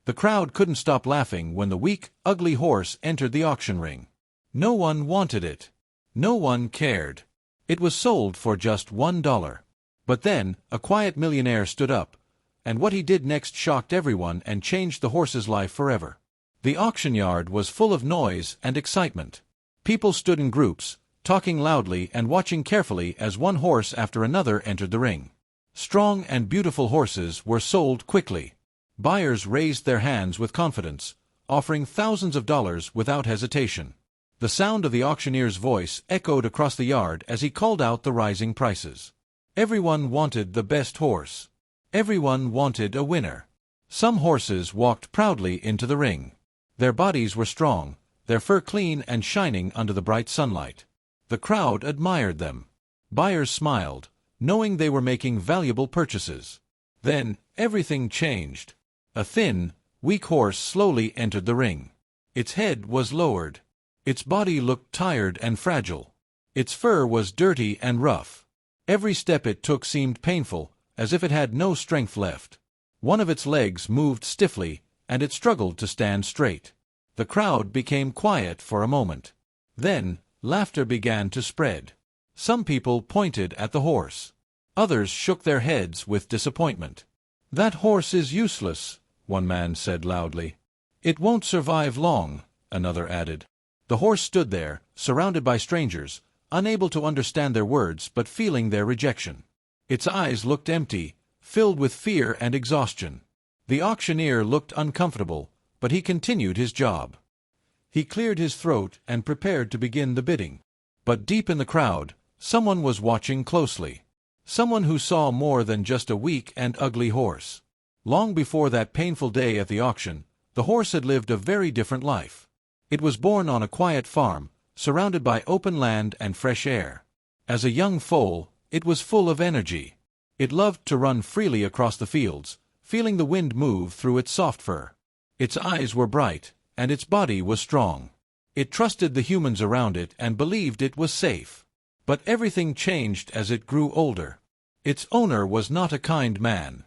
The crowd couldn't stop laughing when the weak, ugly horse entered the auction ring. No one wanted it. No one cared. It was sold for just $1. But then, a quiet millionaire stood up, and what he did next shocked everyone and changed the horse's life forever. The auction yard was full of noise and excitement. People stood in groups, talking loudly and watching carefully as one horse after another entered the ring. Strong and beautiful horses were sold quickly. Buyers raised their hands with confidence, offering thousands of dollars without hesitation. The sound of the auctioneer's voice echoed across the yard as he called out the rising prices. Everyone wanted the best horse. Everyone wanted a winner. Some horses walked proudly into the ring. Their bodies were strong, their fur clean and shining under the bright sunlight. The crowd admired them. Buyers smiled, knowing they were making valuable purchases. Then, everything changed. A thin, weak horse slowly entered the ring. Its head was lowered. Its body looked tired and fragile. Its fur was dirty and rough. Every step it took seemed painful, as if it had no strength left. One of its legs moved stiffly, and it struggled to stand straight. The crowd became quiet for a moment. Then, laughter began to spread. Some people pointed at the horse. Others shook their heads with disappointment. "That horse is useless," one man said loudly. "It won't survive long," another added. The horse stood there, surrounded by strangers, unable to understand their words but feeling their rejection. Its eyes looked empty, filled with fear and exhaustion. The auctioneer looked uncomfortable, but he continued his job. He cleared his throat and prepared to begin the bidding. But deep in the crowd, someone was watching closely. Someone who saw more than just a weak and ugly horse. Long before that painful day at the auction, the horse had lived a very different life. It was born on a quiet farm, surrounded by open land and fresh air. As a young foal, it was full of energy. It loved to run freely across the fields, feeling the wind move through its soft fur. Its eyes were bright, and its body was strong. It trusted the humans around it and believed it was safe. But everything changed as it grew older. Its owner was not a kind man.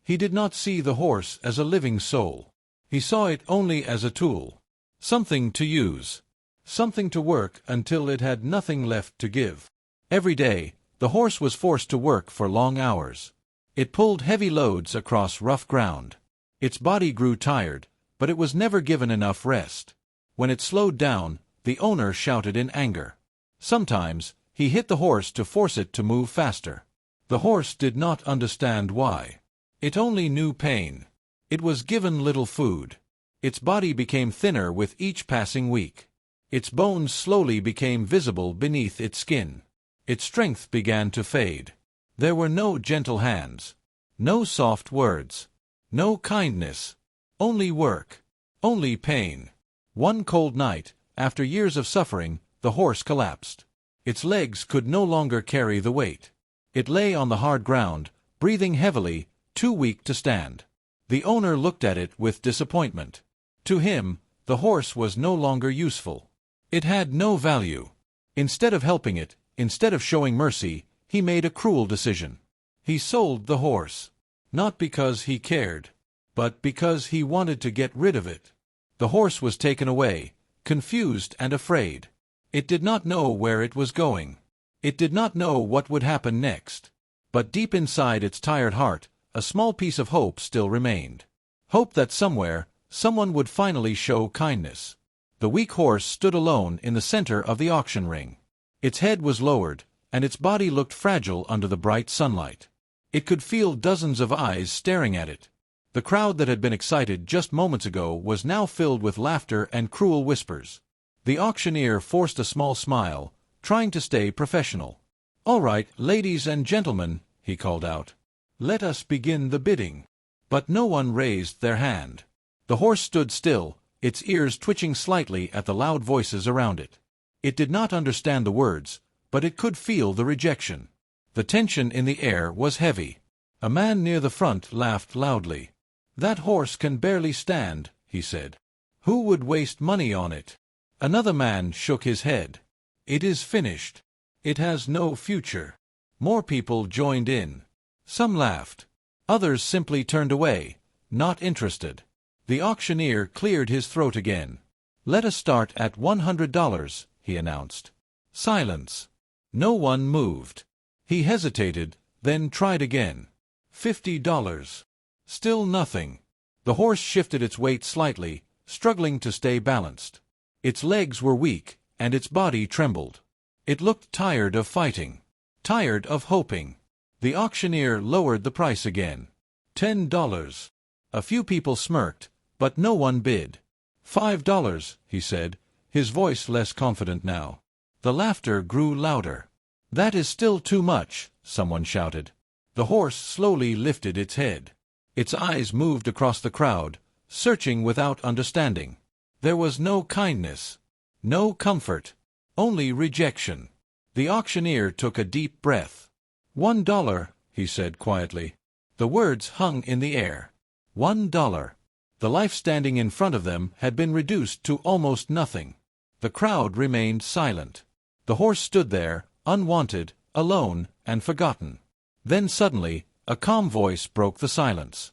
He did not see the horse as a living soul. He saw it only as a tool. Something to use. Something to work until it had nothing left to give. Every day, the horse was forced to work for long hours. It pulled heavy loads across rough ground. Its body grew tired, but it was never given enough rest. When it slowed down, the owner shouted in anger. Sometimes, he hit the horse to force it to move faster. The horse did not understand why. It only knew pain. It was given little food. Its body became thinner with each passing week. Its bones slowly became visible beneath its skin. Its strength began to fade. There were no gentle hands. No soft words. No kindness. Only work. Only pain. One cold night, after years of suffering, the horse collapsed. Its legs could no longer carry the weight. It lay on the hard ground, breathing heavily, too weak to stand. The owner looked at it with disappointment. To him, the horse was no longer useful. It had no value. Instead of helping it, instead of showing mercy, he made a cruel decision. He sold the horse. Not because he cared, but because he wanted to get rid of it. The horse was taken away, confused and afraid. It did not know where it was going. It did not know what would happen next. But deep inside its tired heart, a small piece of hope still remained. Hope that somewhere, someone would finally show kindness. The weak horse stood alone in the center of the auction ring. Its head was lowered, and its body looked fragile under the bright sunlight. It could feel dozens of eyes staring at it. The crowd that had been excited just moments ago was now filled with laughter and cruel whispers. The auctioneer forced a small smile, trying to stay professional. "All right, ladies and gentlemen," he called out. "Let us begin the bidding." But no one raised their hand. The horse stood still, its ears twitching slightly at the loud voices around it. It did not understand the words, but it could feel the rejection. The tension in the air was heavy. A man near the front laughed loudly. "That horse can barely stand," he said. "Who would waste money on it?" Another man shook his head. "It is finished. It has no future." More people joined in. Some laughed. Others simply turned away, not interested. The auctioneer cleared his throat again. "Let us start at $100, he announced. Silence. No one moved. He hesitated, then tried again. $50. Still nothing. The horse shifted its weight slightly, struggling to stay balanced. Its legs were weak, and its body trembled. It looked tired of fighting. Tired of hoping. The auctioneer lowered the price again. $10. A few people smirked, but no one bid. $5, he said, his voice less confident now. The laughter grew louder. "That is still too much," someone shouted. The horse slowly lifted its head. Its eyes moved across the crowd, searching without understanding. There was no kindness, no comfort, only rejection. The auctioneer took a deep breath. $1, he said quietly. The words hung in the air. $1. The life standing in front of them had been reduced to almost nothing. The crowd remained silent. The horse stood there, unwanted, alone, and forgotten. Then suddenly, a calm voice broke the silence.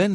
"I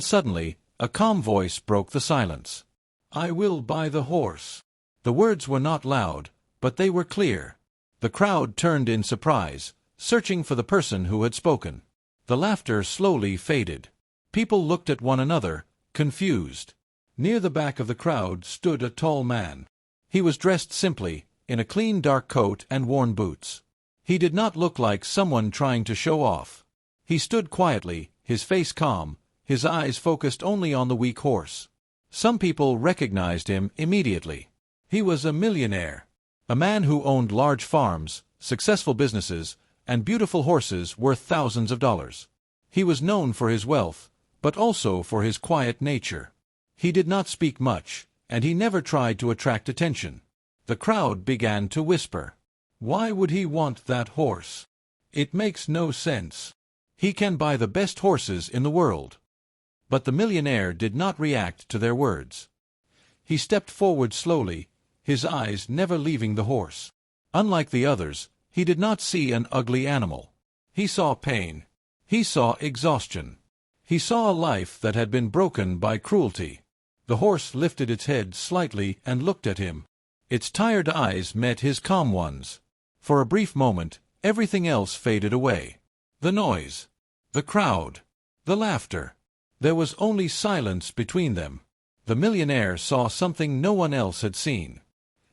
will buy the horse." The words were not loud, but they were clear. The crowd turned in surprise, searching for the person who had spoken. The laughter slowly faded. People looked at one another, confused. Near the back of the crowd stood a tall man. He was dressed simply, in a clean dark coat and worn boots. He did not look like someone trying to show off. He stood quietly, his face calm, his eyes focused only on the weak horse. Some people recognized him immediately. He was a millionaire, a man who owned large farms, successful businesses, and beautiful horses worth thousands of dollars. He was known for his wealth, but also for his quiet nature. He did not speak much, and he never tried to attract attention. The crowd began to whisper. "Why would he want that horse? It makes no sense. He can buy the best horses in the world." But the millionaire did not react to their words. He stepped forward slowly, his eyes never leaving the horse. Unlike the others, he did not see an ugly animal. He saw pain. He saw exhaustion. He saw a life that had been broken by cruelty. The horse lifted its head slightly and looked at him. Its tired eyes met his calm ones. For a brief moment, everything else faded away. The noise, the crowd, the laughter. There was only silence between them. The millionaire saw something no one else had seen.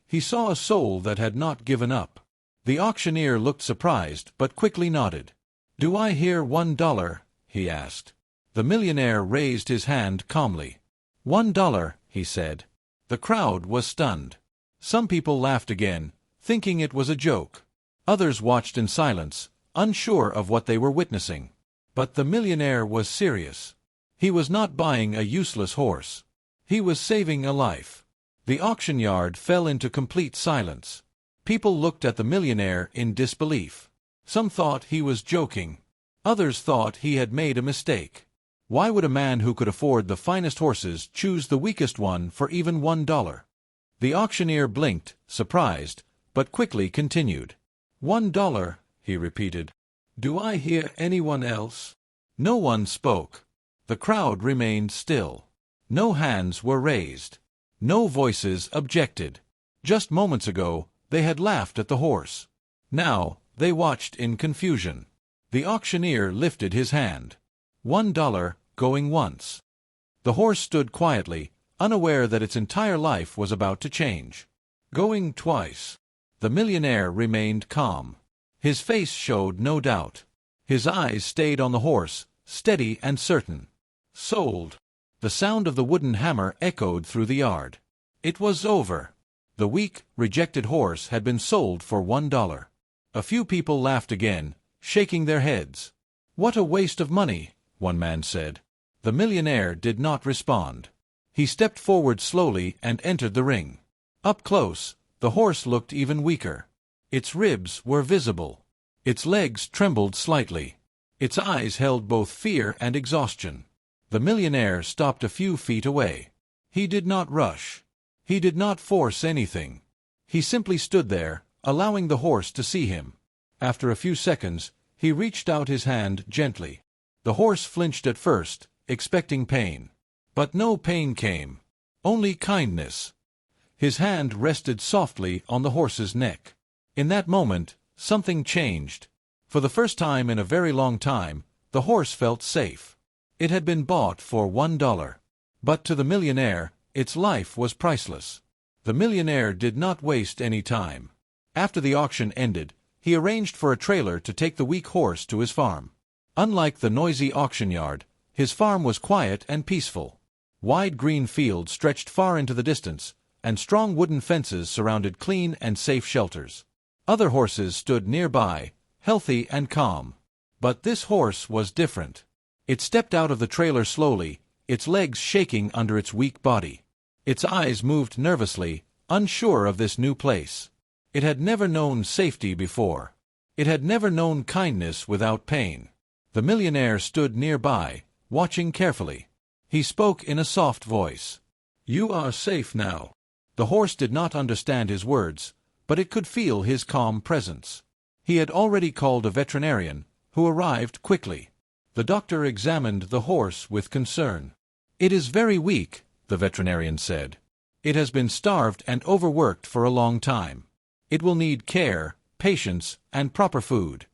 He saw a soul that had not given up. The auctioneer looked surprised but quickly nodded. "Do I hear $1?" he asked. The millionaire raised his hand calmly. $1, he said. The crowd was stunned. Some people laughed again, thinking it was a joke. Others watched in silence, unsure of what they were witnessing. But the millionaire was serious. He was not buying a useless horse. He was saving a life. The auction yard fell into complete silence. People looked at the millionaire in disbelief. Some thought he was joking. Others thought he had made a mistake. Why would a man who could afford the finest horses choose the weakest one for even $1? The auctioneer blinked, surprised, but quickly continued. $1, he repeated. "Do I hear anyone else?" No one spoke. The crowd remained still. No hands were raised. No voices objected. Just moments ago, they had laughed at the horse. Now, they watched in confusion. The auctioneer lifted his hand. $1, going once. The horse stood quietly, unaware that its entire life was about to change. Going twice. The millionaire remained calm. His face showed no doubt. His eyes stayed on the horse, steady and certain. Sold. The sound of the wooden hammer echoed through the yard. It was over. The weak, rejected horse had been sold for $1. A few people laughed again, shaking their heads. "What a waste of money," one man said. The millionaire did not respond. He stepped forward slowly and entered the ring. Up close, the horse looked even weaker. Its ribs were visible. Its legs trembled slightly. Its eyes held both fear and exhaustion. The millionaire stopped a few feet away. He did not rush. He did not force anything. He simply stood there, allowing the horse to see him. After a few seconds, he reached out his hand gently. The horse flinched at first, expecting pain. But no pain came. Only kindness. His hand rested softly on the horse's neck. In that moment, something changed. For the first time in a very long time, the horse felt safe. It had been bought for $1. But to the millionaire, its life was priceless. The millionaire did not waste any time. After the auction ended, he arranged for a trailer to take the weak horse to his farm. Unlike the noisy auction yard, his farm was quiet and peaceful. Wide green fields stretched far into the distance, and strong wooden fences surrounded clean and safe shelters. Other horses stood nearby, healthy and calm. But this horse was different. It stepped out of the trailer slowly, its legs shaking under its weak body. Its eyes moved nervously, unsure of this new place. It had never known safety before. It had never known kindness without pain. The millionaire stood nearby, watching carefully. He spoke in a soft voice. "You are safe now." The horse did not understand his words, but it could feel his calm presence. He had already called a veterinarian, who arrived quickly. The doctor examined the horse with concern. "It is very weak," the veterinarian said. "It has been starved and overworked for a long time. It will need care, patience, and proper food."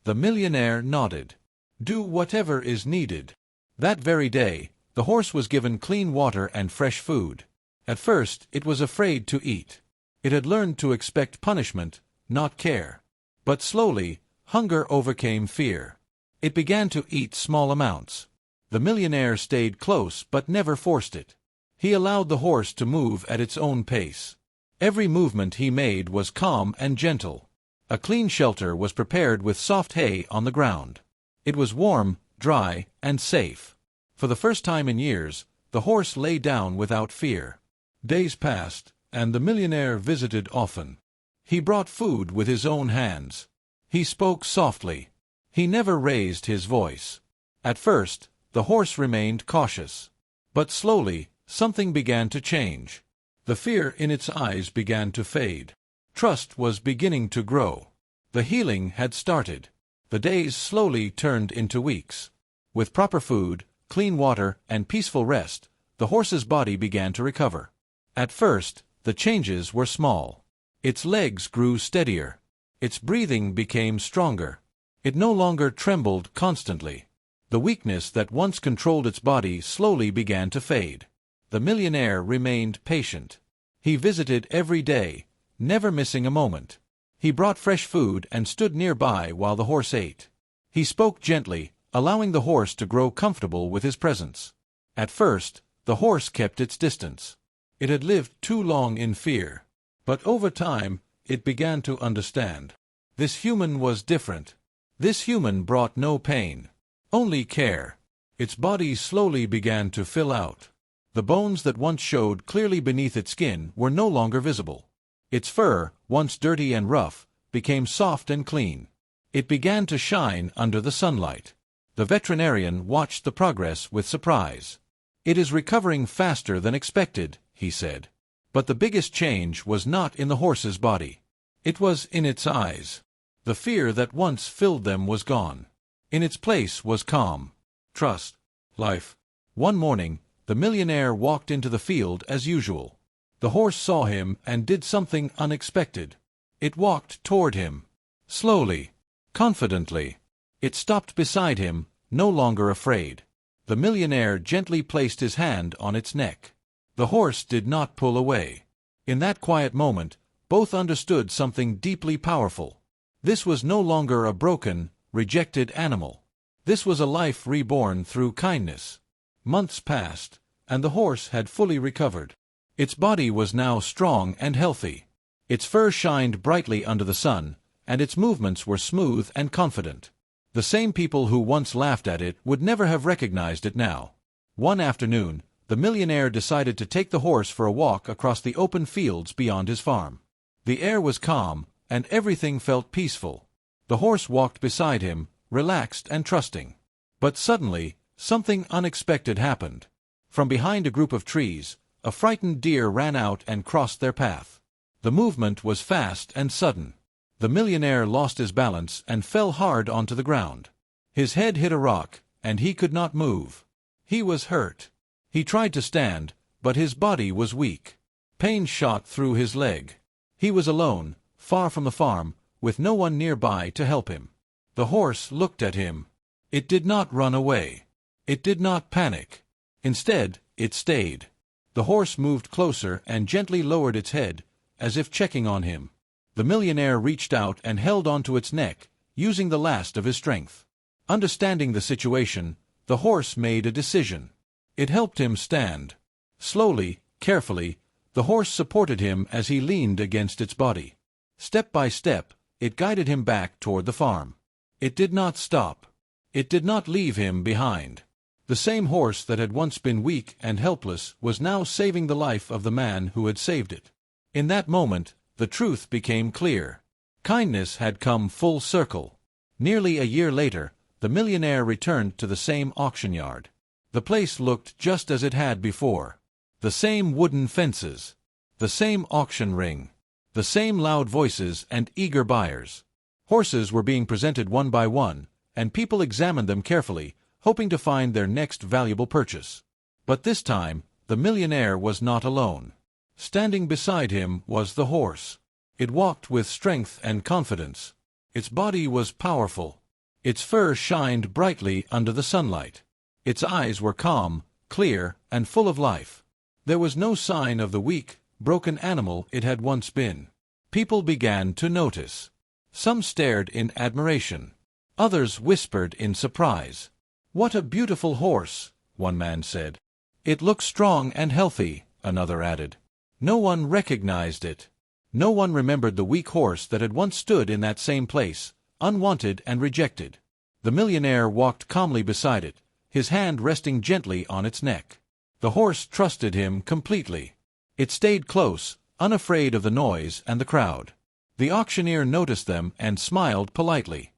The millionaire nodded. "Do whatever is needed." That very day, the horse was given clean water and fresh food. At first, it was afraid to eat. It had learned to expect punishment, not care. But slowly, hunger overcame fear. It began to eat small amounts. The millionaire stayed close but never forced it. He allowed the horse to move at its own pace. Every movement he made was calm and gentle. A clean shelter was prepared with soft hay on the ground. It was warm, dry, and safe. For the first time in years, the horse lay down without fear. Days passed, and the millionaire visited often. He brought food with his own hands. He spoke softly. He never raised his voice. At first, the horse remained cautious. But slowly, something began to change. The fear in its eyes began to fade. Trust was beginning to grow. The healing had started. The days slowly turned into weeks. With proper food, clean water, and peaceful rest, the horse's body began to recover. At first, the changes were small. Its legs grew steadier. Its breathing became stronger. It no longer trembled constantly. The weakness that once controlled its body slowly began to fade. The millionaire remained patient. He visited every day, never missing a moment. He brought fresh food and stood nearby while the horse ate. He spoke gently, allowing the horse to grow comfortable with his presence. At first, the horse kept its distance. It had lived too long in fear. But over time, it began to understand. This human was different. This human brought no pain, only care. Its body slowly began to fill out. The bones that once showed clearly beneath its skin were no longer visible. Its fur, once dirty and rough, became soft and clean. It began to shine under the sunlight. The veterinarian watched the progress with surprise. "It is recovering faster than expected," he said. But the biggest change was not in the horse's body. It was in its eyes. The fear that once filled them was gone. In its place was calm, trust, life. One morning, the millionaire walked into the field as usual. The horse saw him and did something unexpected. It walked toward him. Slowly, confidently. It stopped beside him, no longer afraid. The millionaire gently placed his hand on its neck. The horse did not pull away. In that quiet moment, both understood something deeply powerful. This was no longer a broken, rejected animal. This was a life reborn through kindness. Months passed, and the horse had fully recovered. Its body was now strong and healthy. Its fur shined brightly under the sun, and its movements were smooth and confident. The same people who once laughed at it would never have recognized it now. One afternoon, the millionaire decided to take the horse for a walk across the open fields beyond his farm. The air was calm, and everything felt peaceful. The horse walked beside him, relaxed and trusting. But suddenly, something unexpected happened. From behind a group of trees, a frightened deer ran out and crossed their path. The movement was fast and sudden. The millionaire lost his balance and fell hard onto the ground. His head hit a rock, and he could not move. He was hurt. He tried to stand, but his body was weak. Pain shot through his leg. He was alone, far from the farm, with no one nearby to help him. The horse looked at him. It did not run away. It did not panic. Instead, it stayed. The horse moved closer and gently lowered its head, as if checking on him. The millionaire reached out and held onto its neck, using the last of his strength. Understanding the situation, the horse made a decision. It helped him stand. Slowly, carefully, the horse supported him as he leaned against its body. Step by step, it guided him back toward the farm. It did not stop. It did not leave him behind. The same horse that had once been weak and helpless was now saving the life of the man who had saved it. In that moment, the truth became clear. Kindness had come full circle. Nearly a year later, the millionaire returned to the same auction yard. The place looked just as it had before. The same wooden fences. The same auction ring. The same loud voices and eager buyers. Horses were being presented one by one, and people examined them carefully, hoping to find their next valuable purchase. But this time, the millionaire was not alone. Standing beside him was the horse. It walked with strength and confidence. Its body was powerful. Its fur shined brightly under the sunlight. Its eyes were calm, clear, and full of life. There was no sign of the weak, broken animal it had once been. People began to notice. Some stared in admiration. Others whispered in surprise. "What a beautiful horse," one man said. "It looks strong and healthy," another added. No one recognized it. No one remembered the weak horse that had once stood in that same place, unwanted and rejected. The millionaire walked calmly beside it, his hand resting gently on its neck. The horse trusted him completely. It stayed close, unafraid of the noise and the crowd. The auctioneer noticed them and smiled politely.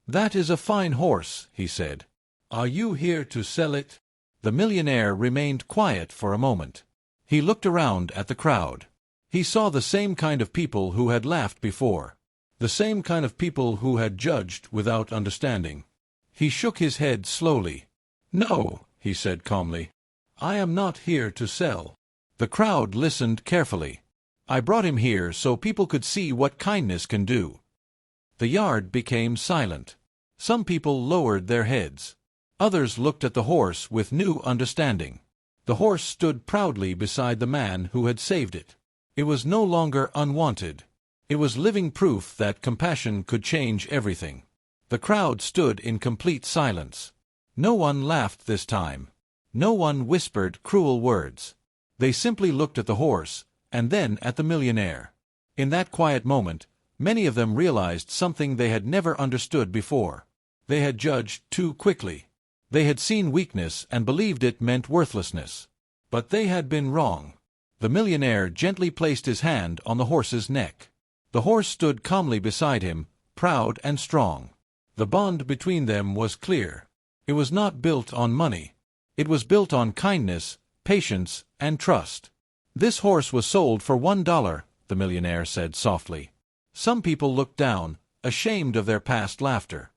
"That is a fine horse," he said. "Are you here to sell it?" The millionaire remained quiet for a moment. He looked around at the crowd. He saw the same kind of people who had laughed before. The same kind of people who had judged without understanding. He shook his head slowly. "No," he said calmly. "I am not here to sell." The crowd listened carefully. "I brought him here so people could see what kindness can do." The yard became silent. Some people lowered their heads. Others looked at the horse with new understanding. The horse stood proudly beside the man who had saved it. It was no longer unwanted. It was living proof that compassion could change everything. The crowd stood in complete silence. No one laughed this time. No one whispered cruel words. They simply looked at the horse, and then at the millionaire. In that quiet moment, many of them realized something they had never understood before. They had judged too quickly. They had seen weakness and believed it meant worthlessness. But they had been wrong. The millionaire gently placed his hand on the horse's neck. The horse stood calmly beside him, proud and strong. The bond between them was clear. It was not built on money. It was built on kindness, patience, and trust. "This horse was sold for $1, the millionaire said softly. Some people looked down, ashamed of their past laughter.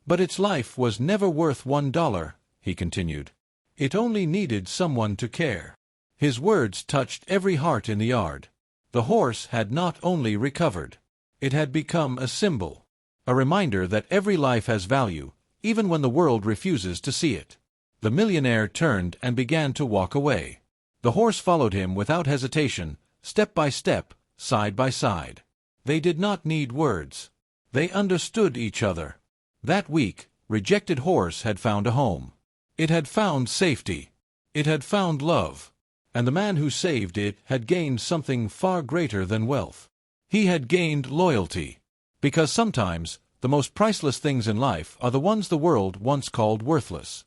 "But its life was never worth $1, he continued. "It only needed someone to care." His words touched every heart in the yard. The horse had not only recovered. It had become a symbol. A reminder that every life has value, even when the world refuses to see it. The millionaire turned and began to walk away. The horse followed him without hesitation, step by step, side by side. They did not need words. They understood each other. That weak, rejected horse had found a home. It had found safety. It had found love. And the man who saved it had gained something far greater than wealth. He had gained loyalty. Because sometimes, the most priceless things in life are the ones the world once called worthless.